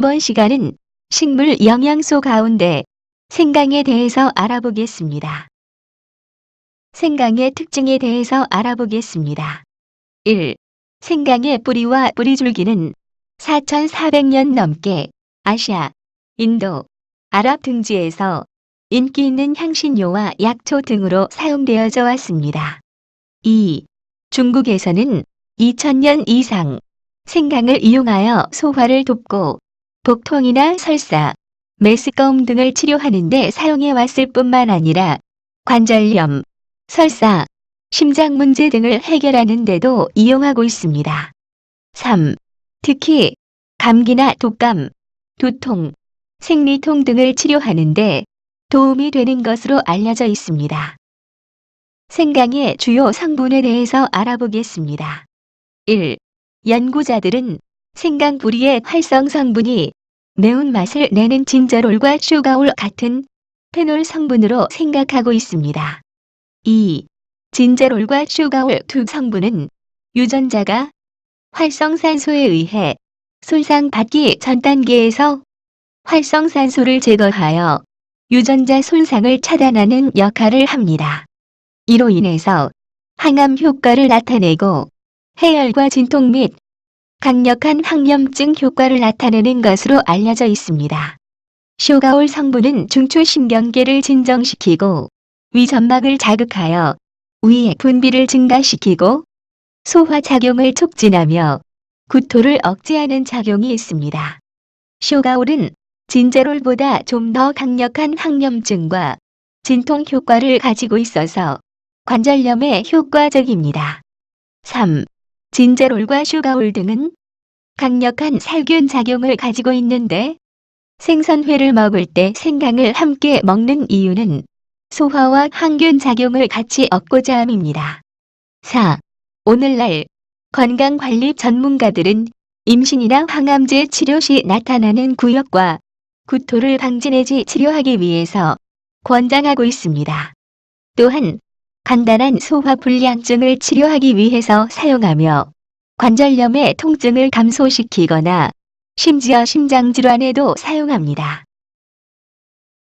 이번 시간은 식물 영양소 가운데 생강에 대해서 알아보겠습니다. 생강의 특징에 대해서 알아보겠습니다. 1. 생강의 뿌리와 뿌리줄기는 4,400년 넘게 아시아, 인도, 아랍 등지에서 인기 있는 향신료와 약초 등으로 사용되어져 왔습니다. 2. 중국에서는 2000년 이상 생강을 이용하여 소화를 돕고 복통이나 설사, 메스꺼움 등을 치료하는 데 사용해 왔을 뿐만 아니라 관절염, 설사, 심장 문제 등을 해결하는 데도 이용하고 있습니다. 3. 특히 감기나 독감, 두통, 생리통 등을 치료하는 데 도움이 되는 것으로 알려져 있습니다. 생강의 주요 성분에 대해서 알아보겠습니다. 1. 연구자들은 생강 뿌리의 활성 성분이 매운맛을 내는 진저롤과 슈가올 같은 페놀 성분으로 생각하고 있습니다. 2. 진저롤과 슈가올 두 성분은 유전자가 활성산소에 의해 손상받기 전 단계에서 활성산소를 제거하여 유전자 손상을 차단하는 역할을 합니다. 이로 인해서 항암 효과를 나타내고 해열과 진통 및 강력한 항염증 효과를 나타내는 것으로 알려져 있습니다. 슈가올 성분은 중추신경계를 진정시키고 위점막을 자극하여 위액 분비를 증가시키고 소화작용을 촉진하며 구토를 억제하는 작용이 있습니다. 슈가올은 진저롤보다 좀 더 강력한 항염증과 진통 효과를 가지고 있어서 관절염에 효과적입니다. 3. 진저롤과 슈가올 등은 강력한 살균 작용을 가지고 있는데 생선회를 먹을 때 생강을 함께 먹는 이유는 소화와 항균 작용을 같이 얻고자 함입니다. 4. 오늘날 건강관리 전문가들은 임신이나 항암제 치료 시 나타나는 구역과 구토를 방지 내지 치료하기 위해서 권장하고 있습니다. 또한 간단한 소화불량증을 치료하기 위해서 사용하며 관절염의 통증을 감소시키거나 심지어 심장질환에도 사용합니다.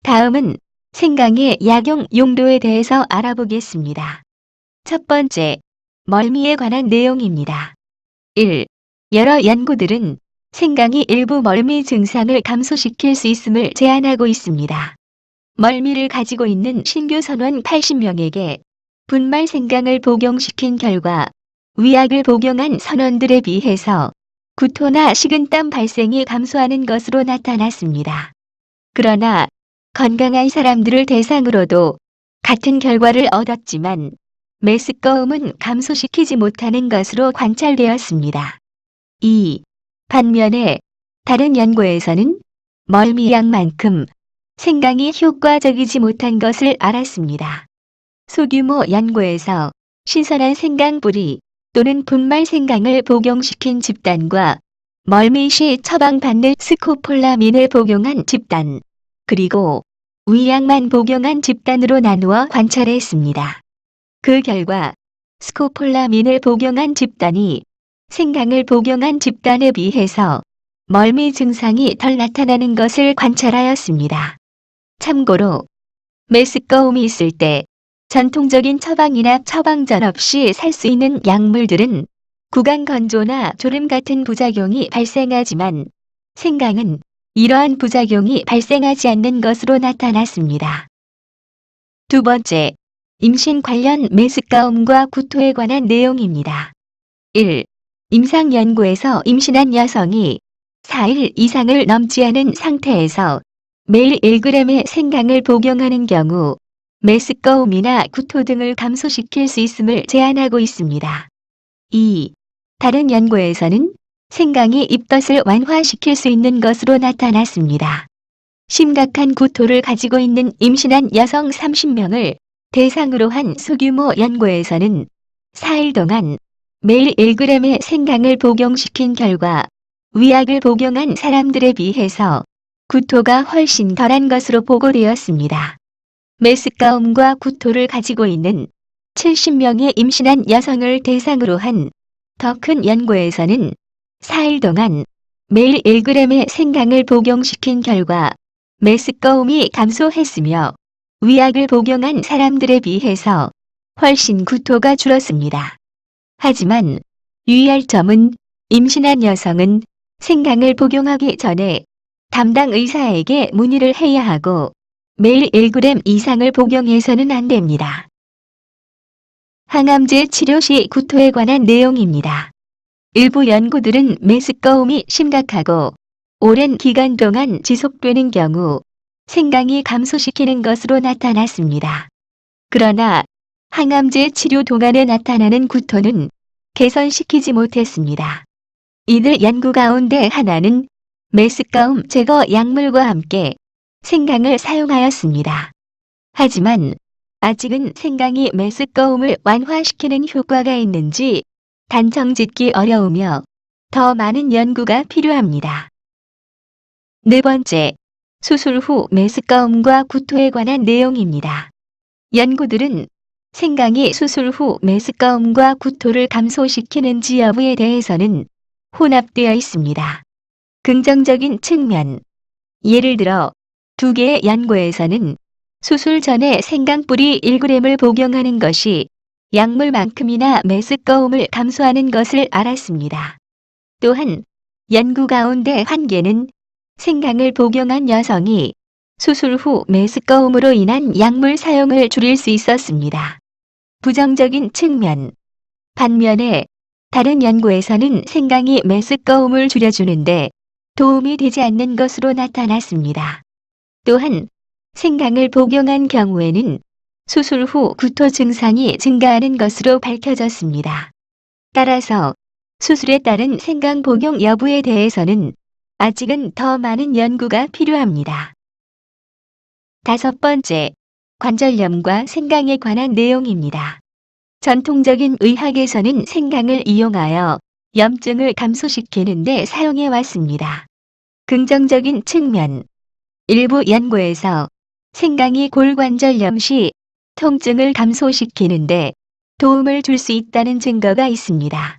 다음은 생강의 약용 용도에 대해서 알아보겠습니다. 첫 번째, 멀미에 관한 내용입니다. 1. 여러 연구들은 생강이 일부 멀미 증상을 감소시킬 수 있음을 제안하고 있습니다. 멀미를 가지고 있는 신규 선원 80명에게 분말 생강을 복용시킨 결과 위약을 복용한 선원들에 비해서 구토나 식은땀 발생이 감소하는 것으로 나타났습니다. 그러나 건강한 사람들을 대상으로도 같은 결과를 얻었지만 메스꺼움은 감소시키지 못하는 것으로 관찰되었습니다. 2. 반면에 다른 연구에서는 멀미약만큼 생강이 효과적이지 못한 것을 알았습니다. 소규모 연구에서 신선한 생강 뿌리 또는 분말 생강을 복용시킨 집단과 멀미 시 처방받는 스코폴라민을 복용한 집단, 그리고 위약만 복용한 집단으로 나누어 관찰했습니다. 그 결과 스코폴라민을 복용한 집단이 생강을 복용한 집단에 비해서 멀미 증상이 덜 나타나는 것을 관찰하였습니다. 참고로 메스꺼움이 있을 때 전통적인 처방이나 처방전 없이 살 수 있는 약물들은 구강 건조나 졸음 같은 부작용이 발생하지만 생강은 이러한 부작용이 발생하지 않는 것으로 나타났습니다. 두 번째, 임신 관련 메스꺼움과 구토에 관한 내용입니다. 1. 임상 연구에서 임신한 여성이 4일 이상을 넘지 않은 상태에서 매일 1g의 생강을 복용하는 경우 메스꺼움이나 구토 등을 감소시킬 수 있음을 제안하고 있습니다. 2. 다른 연구에서는 생강이 입덧을 완화시킬 수 있는 것으로 나타났습니다. 심각한 구토를 가지고 있는 임신한 여성 30명을 대상으로 한 소규모 연구에서는 4일 동안 매일 1g의 생강을 복용시킨 결과 위약을 복용한 사람들에 비해서 구토가 훨씬 덜한 것으로 보고되었습니다. 메스꺼움과 구토를 가지고 있는 70명의 임신한 여성을 대상으로 한 더 큰 연구에서는 4일 동안 매일 1g의 생강을 복용시킨 결과 메스꺼움이 감소했으며 위약을 복용한 사람들에 비해서 훨씬 구토가 줄었습니다. 하지만 유의할 점은 임신한 여성은 생강을 복용하기 전에 담당 의사에게 문의를 해야 하고 매일 1g 이상을 복용해서는 안 됩니다. 항암제 치료 시 구토에 관한 내용입니다. 일부 연구들은 메스꺼움이 심각하고 오랜 기간 동안 지속되는 경우 생강이 감소시키는 것으로 나타났습니다. 그러나 항암제 치료 동안에 나타나는 구토는 개선시키지 못했습니다. 이들 연구 가운데 하나는 메스꺼움 제거 약물과 함께 생강을 사용하였습니다. 하지만 아직은 생강이 메스꺼움을 완화시키는 효과가 있는지 단정짓기 어려우며 더 많은 연구가 필요합니다. 네 번째, 수술 후 메스꺼움과 구토에 관한 내용입니다. 연구들은 생강이 수술 후 메스꺼움과 구토를 감소시키는지 여부에 대해서는 혼합되어 있습니다. 긍정적인 측면, 예를 들어 2개의 연구에서는 수술 전에 생강뿌리 1g을 복용하는 것이 약물만큼이나 메스꺼움을 감소하는 것을 알았습니다. 또한 연구 가운데 한 개는 생강을 복용한 여성이 수술 후 메스꺼움으로 인한 약물 사용을 줄일 수 있었습니다. 부정적인 측면, 반면에 다른 연구에서는 생강이 메스꺼움을 줄여주는데 도움이 되지 않는 것으로 나타났습니다. 또한 생강을 복용한 경우에는 수술 후 구토 증상이 증가하는 것으로 밝혀졌습니다. 따라서 수술에 따른 생강 복용 여부에 대해서는 아직은 더 많은 연구가 필요합니다. 다섯 번째, 관절염과 생강에 관한 내용입니다. 전통적인 의학에서는 생강을 이용하여 염증을 감소시키는 데 사용해 왔습니다. 긍정적인 측면, 일부 연구에서 생강이 골관절염 시 통증을 감소시키는데 도움을 줄 수 있다는 증거가 있습니다.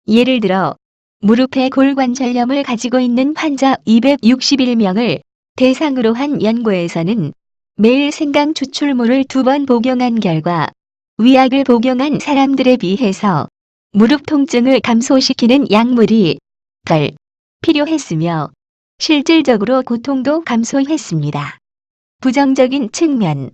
예를 들어 무릎의 골관절염을 가지고 있는 환자 261명을 대상으로 한 연구에서는 매일 생강 추출물을 2번 복용한 결과 위약을 복용한 사람들에 비해서 무릎 통증을 감소시키는 약물이 덜 필요했으며 실질적으로 고통도 감소했습니다. 부정적인 측면,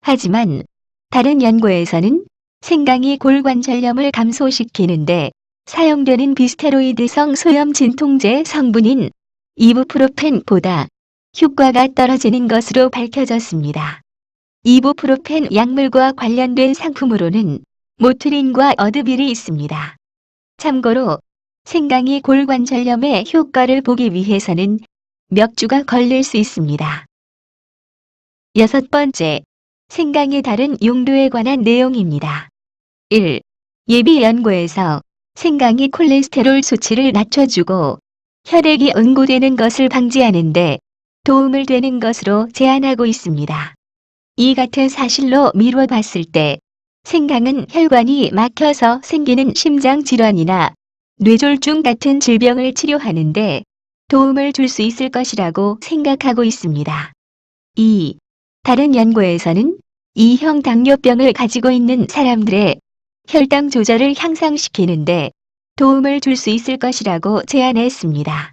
하지만 다른 연구에서는 생강이 골관절염을 감소시키는데 사용되는 비스테로이드성 소염 진통제 성분인 이부프로펜보다 효과가 떨어지는 것으로 밝혀졌습니다. 이부프로펜 약물과 관련된 상품으로는 모트린과 어드빌이 있습니다. 참고로 생강이 골관절염의 효과를 보기 위해서는 몇 주가 걸릴 수 있습니다. 여섯 번째, 생강의 다른 용도에 관한 내용입니다. 1. 예비 연구에서 생강이 콜레스테롤 수치를 낮춰주고 혈액이 응고되는 것을 방지하는데 도움을 되는 것으로 제안하고 있습니다. 이 같은 사실로 미루어 봤을 때 생강은 혈관이 막혀서 생기는 심장 질환이나 뇌졸중 같은 질병을 치료하는데 도움을 줄 수 있을 것이라고 생각하고 있습니다. 2. 다른 연구에서는 2형 당뇨병을 가지고 있는 사람들의 혈당 조절을 향상시키는데 도움을 줄 수 있을 것이라고 제안했습니다.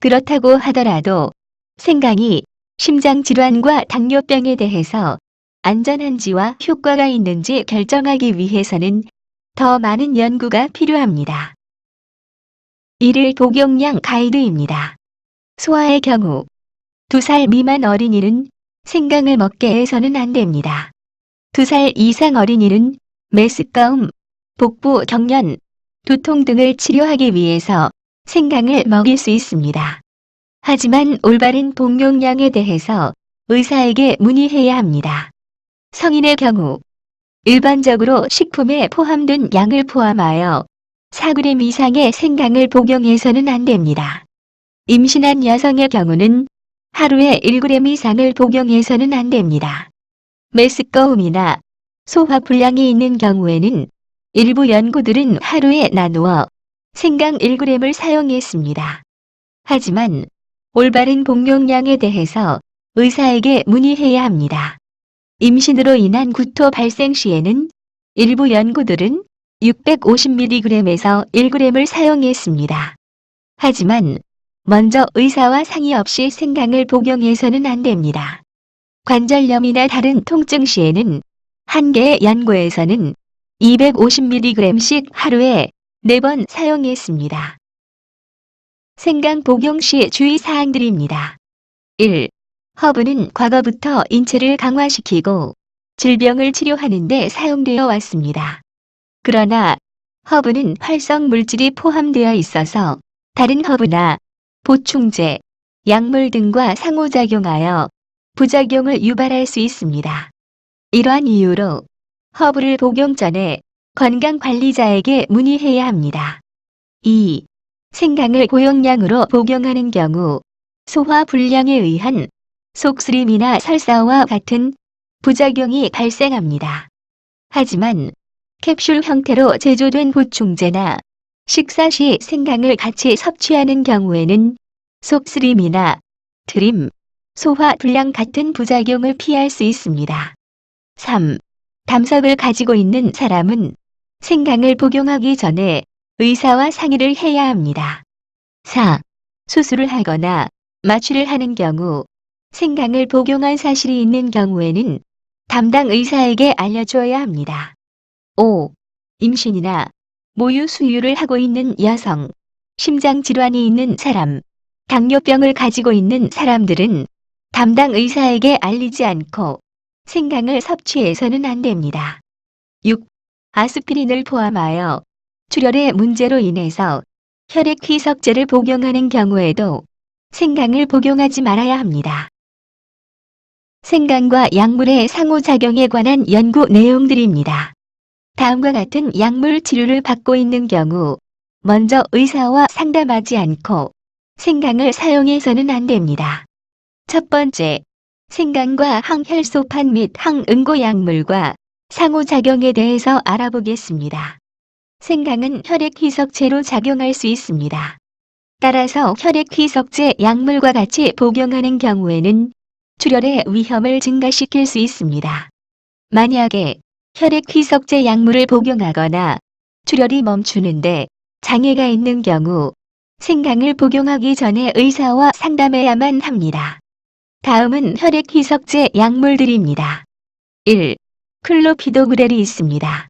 그렇다고 하더라도 생강이 심장 질환과 당뇨병에 대해서 안전한지와 효과가 있는지 결정하기 위해서는 더 많은 연구가 필요합니다. 1일 복용량 가이드입니다. 소아의 경우 2살 미만 어린이는 생강을 먹게 해서는 안 됩니다. 2살 이상 어린이는 메스꺼움, 복부 경련, 두통 등을 치료하기 위해서 생강을 먹일 수 있습니다. 하지만 올바른 복용량에 대해서 의사에게 문의해야 합니다. 성인의 경우 일반적으로 식품에 포함된 양을 포함하여 4g 이상의 생강을 복용해서는 안 됩니다. 임신한 여성의 경우는 하루에 1g 이상을 복용해서는 안 됩니다. 메스꺼움이나 소화불량이 있는 경우에는 일부 연구들은 하루에 나누어 생강 1g을 사용했습니다. 하지만 올바른 복용량에 대해서 의사에게 문의해야 합니다. 임신으로 인한 구토 발생 시에는 일부 연구들은 650mg에서 1g을 사용했습니다. 하지만 먼저 의사와 상의 없이 생강을 복용해서는 안 됩니다. 관절염이나 다른 통증 시에는 한 개의 연구에서는 250mg씩 하루에 4번 사용했습니다. 생강 복용 시 주의사항들입니다. 1. 허브는 과거부터 인체를 강화시키고 질병을 치료하는 데 사용되어 왔습니다. 그러나 허브는 활성 물질이 포함되어 있어서 다른 허브나 보충제, 약물 등과 상호작용하여 부작용을 유발할 수 있습니다. 이러한 이유로 허브를 복용 전에 건강관리자에게 문의해야 합니다. 2. 생강을 고용량으로 복용하는 경우 소화불량에 의한 속쓰림이나 설사와 같은 부작용이 발생합니다. 하지만 캡슐 형태로 제조된 보충제나 식사 시 생강을 같이 섭취하는 경우에는 속쓰림이나 트림, 소화불량 같은 부작용을 피할 수 있습니다. 3. 담석을 가지고 있는 사람은 생강을 복용하기 전에 의사와 상의를 해야 합니다. 4. 수술을 하거나 마취를 하는 경우 생강을 복용한 사실이 있는 경우에는 담당 의사에게 알려줘야 합니다. 5. 임신이나 모유 수유를 하고 있는 여성, 심장질환이 있는 사람, 당뇨병을 가지고 있는 사람들은 담당 의사에게 알리지 않고 생강을 섭취해서는 안 됩니다. 6. 아스피린을 포함하여 출혈의 문제로 인해서 혈액희석제를 복용하는 경우에도 생강을 복용하지 말아야 합니다. 생강과 약물의 상호작용에 관한 연구 내용들입니다. 다음과 같은 약물 치료를 받고 있는 경우 먼저 의사와 상담하지 않고 생강을 사용해서는 안 됩니다. 첫 번째, 생강과 항혈소판 및 항응고 약물과 상호작용에 대해서 알아보겠습니다. 생강은 혈액희석제로 작용할 수 있습니다. 따라서 혈액희석제 약물과 같이 복용하는 경우에는 출혈의 위험을 증가시킬 수 있습니다. 만약에 혈액희석제 약물을 복용하거나 출혈이 멈추는데 장애가 있는 경우 생강을 복용하기 전에 의사와 상담해야만 합니다. 다음은 혈액희석제 약물들입니다. 1. 클로피도그렐이 있습니다.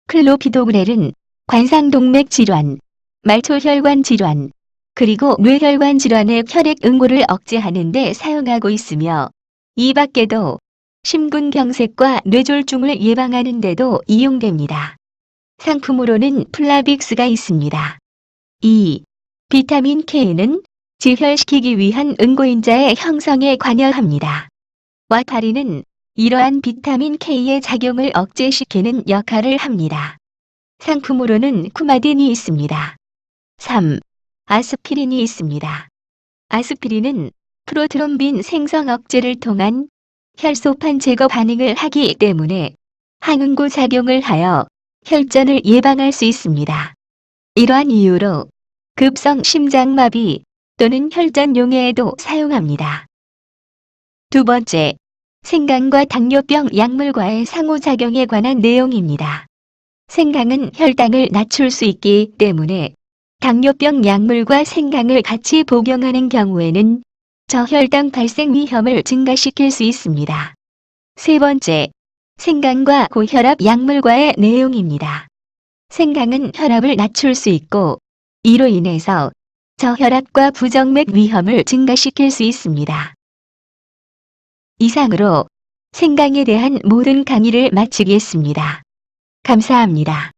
클로피도그렐은 관상동맥 질환, 말초혈관 질환, 그리고 뇌혈관 질환의 혈액 응고를 억제하는 데 사용하고 있으며 이 밖에도 심근경색과 뇌졸중을 예방하는 데도 이용됩니다. 상품으로는 플라빅스가 있습니다. 2. 비타민 K는 지혈시키기 위한 응고인자의 형성에 관여합니다. 와파린은 이러한 비타민 K의 작용을 억제시키는 역할을 합니다. 상품으로는 쿠마딘이 있습니다. 3. 아스피린이 있습니다. 아스피린은 프로트롬빈 생성 억제를 통한 혈소판 제거 반응을 하기 때문에 항응고 작용을 하여 혈전을 예방할 수 있습니다. 이러한 이유로 급성 심장마비 또는 혈전 용해에도 사용합니다. 두 번째, 생강과 당뇨병 약물과의 상호작용에 관한 내용입니다. 생강은 혈당을 낮출 수 있기 때문에 당뇨병 약물과 생강을 같이 복용하는 경우에는 저혈당 발생 위험을 증가시킬 수 있습니다. 세 번째, 생강과 고혈압 약물과의 내용입니다. 생강은 혈압을 낮출 수 있고 이로 인해서 저혈압과 부정맥 위험을 증가시킬 수 있습니다. 이상으로 생강에 대한 모든 강의를 마치겠습니다. 감사합니다.